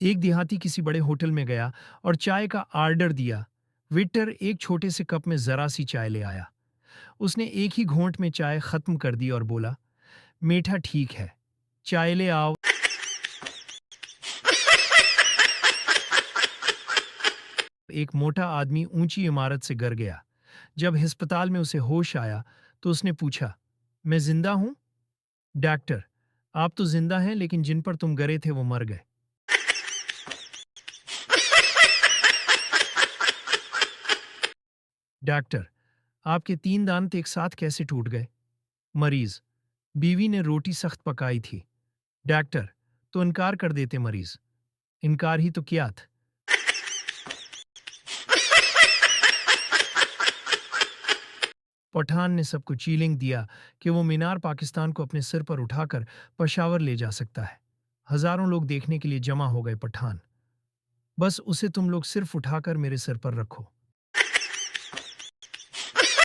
एक देहाती किसी बड़े होटल में गया और चाय का आर्डर दिया। वेटर एक छोटे से कप में जरा सी चाय ले आया। उसने एक ही घोंट में चाय खत्म कर दी और बोला, मीठा ठीक है, चाय ले आओ। एक मोटा आदमी ऊंची इमारत से गिर गया। जब अस्पताल में उसे होश आया तो उसने पूछा, मैं जिंदा हूं? डॉक्टर, आप तो जिंदा हैं, लेकिन जिन पर तुम गिरे थे वो मर गए। डॉक्टर, आपके 3 दांत एक साथ कैसे टूट गए? मरीज, बीवी ने रोटी सख्त पकाई थी। डॉक्टर, तो इनकार कर देते मरीज। इनकार ही तो किया था। पठान ने सबको चीलिंग दिया कि वो मीनार पाकिस्तान को अपने सिर पर उठाकर पेशावर ले जा सकता है। हजारों लोग देखने के लिए जमा हो गए। पठान, बस उसे तुम लोग सिर्फ उठाकर मेरे सिर पर रखो।